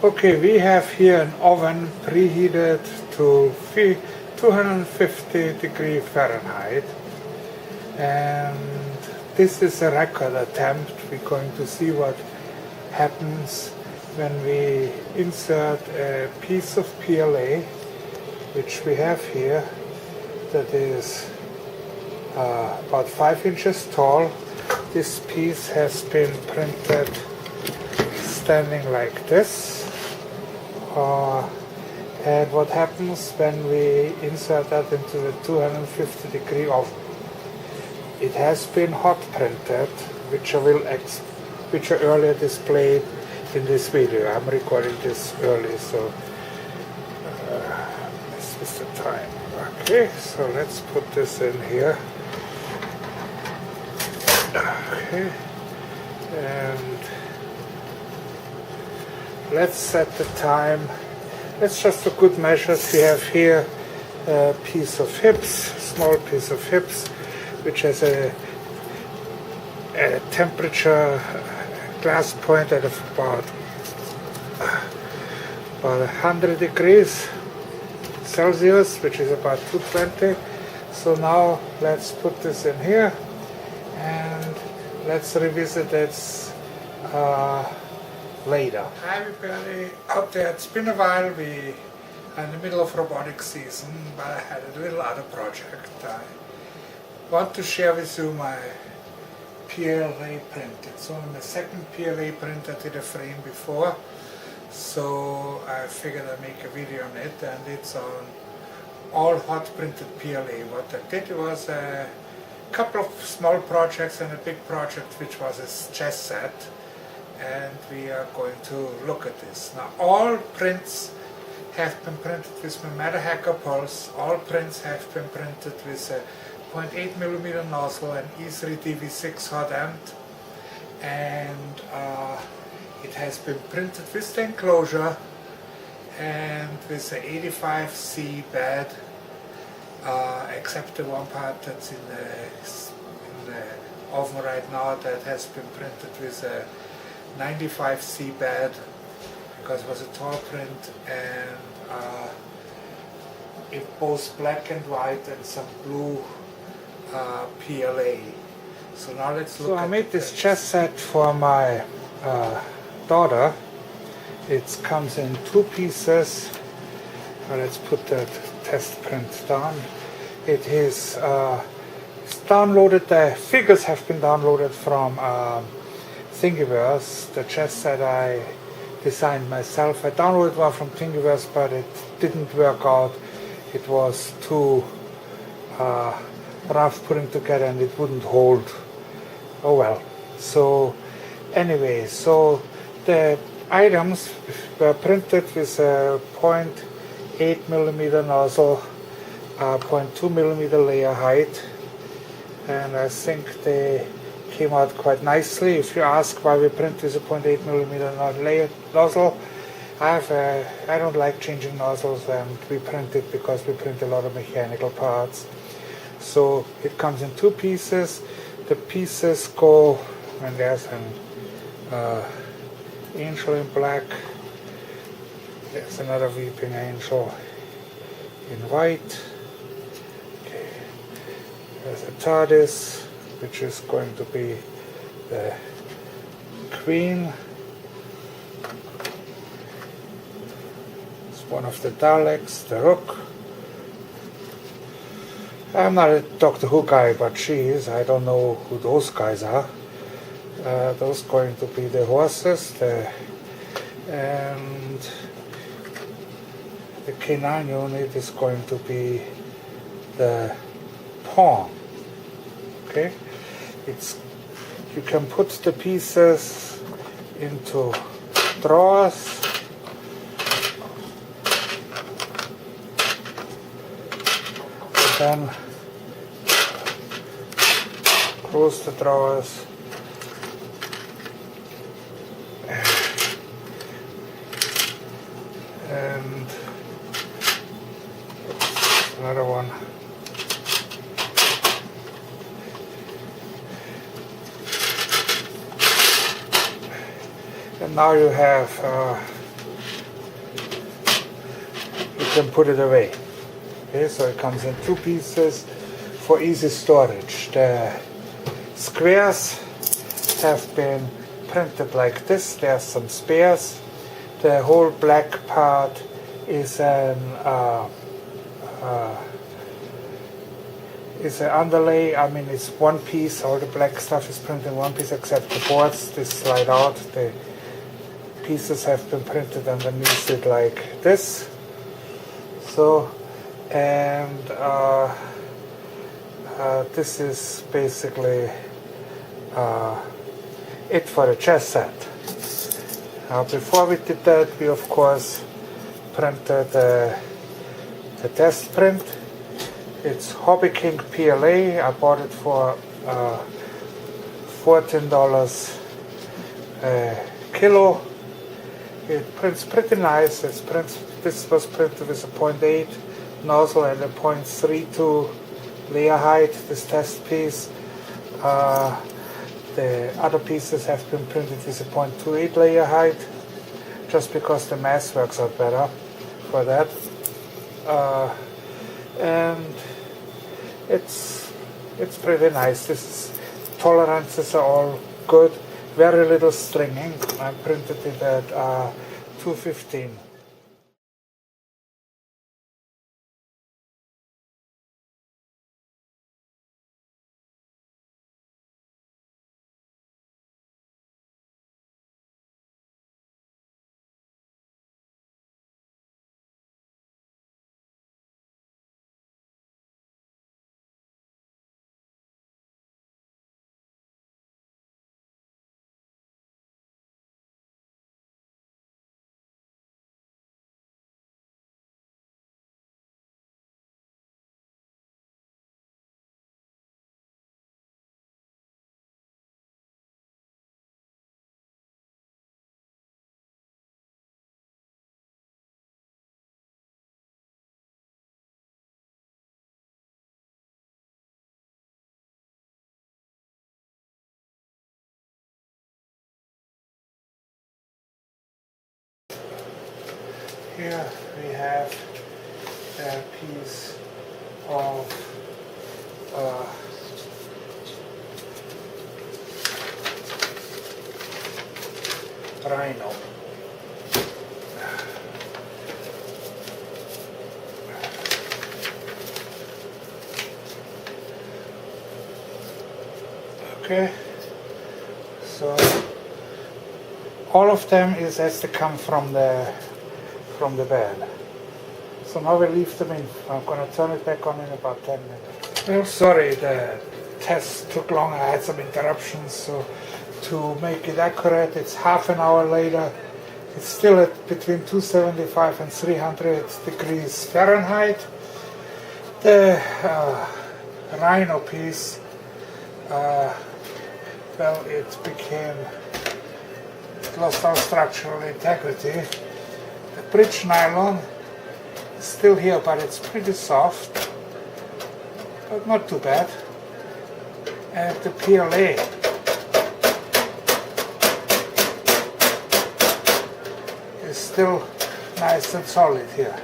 Okay, we have here an oven preheated to 250 degrees Fahrenheit, and this is a record attempt. We're going to see what happens when we insert a piece of PLA, which we have here, that is about 5 inches tall. This piece has been printed standing like this. And what happens when we insert that into the 250 degree oven? It has been hot printed, which I earlier displayed in this video. I'm recording this early, so this is the time. Okay, so let's put this in here. Okay, and let's set the time. Let's just for good measures. We have here a piece of hips, small piece of hips, which has a temperature glass point at about 100 degrees Celsius, which is about 220. So now let's put this in here and let's revisit this later. Hi everybody out there. It's been a while. We are in the middle of robotic season, but I had a little other project. I want to share with you my PLA print. It's only my second PLA print. I did a frame before, so I figured I'd make a video on it, and it's on all hot printed PLA. What I did was a couple of small projects and a big project, which was a chess set, and we are going to look at this. Now, all prints have been printed with my Matter Hacker Pulse. All prints have been printed with a 0.8mm nozzle and E3 DV6 hot end, and it has been printed with the enclosure and with the 85C bed, except the one part that's in the oven right now that has been printed with a 95C bed, because it was a tall print, and it both black and white and some blue PLA. So now let's look. So I made this chess set for my daughter. It comes in 2 pieces. Let's put that test print down. It is it's downloaded. The figures have been downloaded from Thingiverse, the chess set I designed myself. I downloaded one from Thingiverse, but it didn't work out. It was too rough putting together, and it wouldn't hold. Oh well. So anyway, so the items were printed with a 0.8mm nozzle, 0.2mm layer height, and I think they came out quite nicely. If you ask why we print with a 0.8mm layer nozzle, I don't like changing nozzles, and we print it because we print a lot of mechanical parts. So it comes in 2 pieces. The pieces go, and there's an angel in black. There's another weeping angel in white. Okay. There's a TARDIS, which is going to be the Queen. It's one of the Daleks, the Rook. I'm not a Doctor Who guy, but she is. I don't know who those guys are. Those going to be the horses, and the K9 unit is going to be the pawn. Okay, you can put the pieces into drawers. Then close the drawers, and another one. And now you have can put it away. Okay, so it comes in 2 pieces for easy storage. The squares have been printed like this. There are some spares. The whole black part is an underlay. I mean, it's one piece. All the black stuff is printed in one piece except the boards. They slide out. The pieces have been printed underneath it like this. So, and this is basically it for the chess set. Now, before we did that, we of course printed the test print. It's Hobbyking PLA. I bought it for $14 a kilo. It prints pretty nice. This was printed with a 0.8 nozzle and a 0.32 layer height, this test piece. The other pieces have been printed with a 0.28 layer height, just because the mass works out better for that. And it's pretty nice. Tolerances are all good. Very little stringing. I printed it at 215. Here we have a piece of rhino. Okay, so all of them is as they come from the bed. So now we leave them in. I'm going to turn it back on in about 10 minutes. Well, sorry, the test took long. I had some interruptions, so to make it accurate, it's half an hour later. It's still at between 275 and 300 degrees Fahrenheit. The rhino piece, well, it lost all structural integrity. The bridge nylon is still here, but it's pretty soft, but not too bad. And the PLA is still nice and solid here.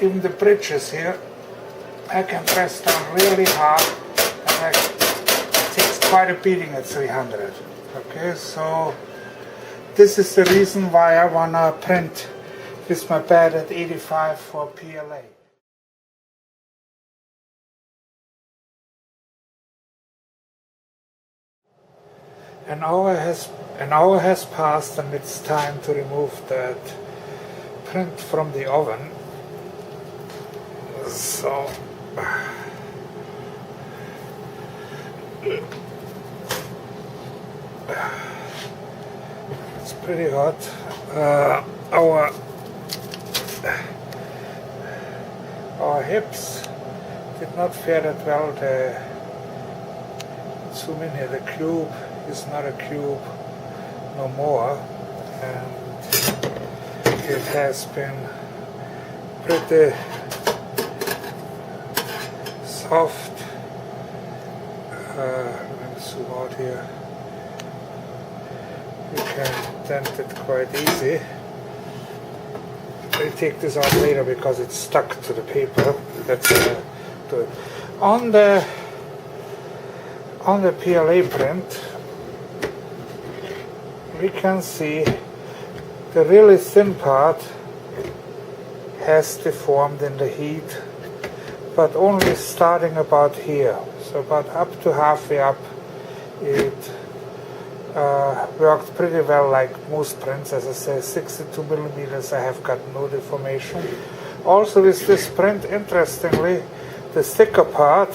Even the bridges here, I can press down really hard, and it takes quite a beating at 300. Okay, so this is the reason why I want to print with my bed at 85 for PLA. An hour has passed, and it's time to remove that print from the oven. So it's pretty hot. Our hips did not fare that well. Zoom in here. The cube is not a cube no more, and it has been pretty soft. Let me zoom out here. You can dent it quite easy. I take this out later because it's stuck to the paper. That's do it. On the PLA print, we can see the really thin part has deformed in the heat, but only starting about here. So about up to halfway up, it worked pretty well like most prints. As I say, 62 millimeters, I have got no deformation. Also with this print, interestingly, the thicker part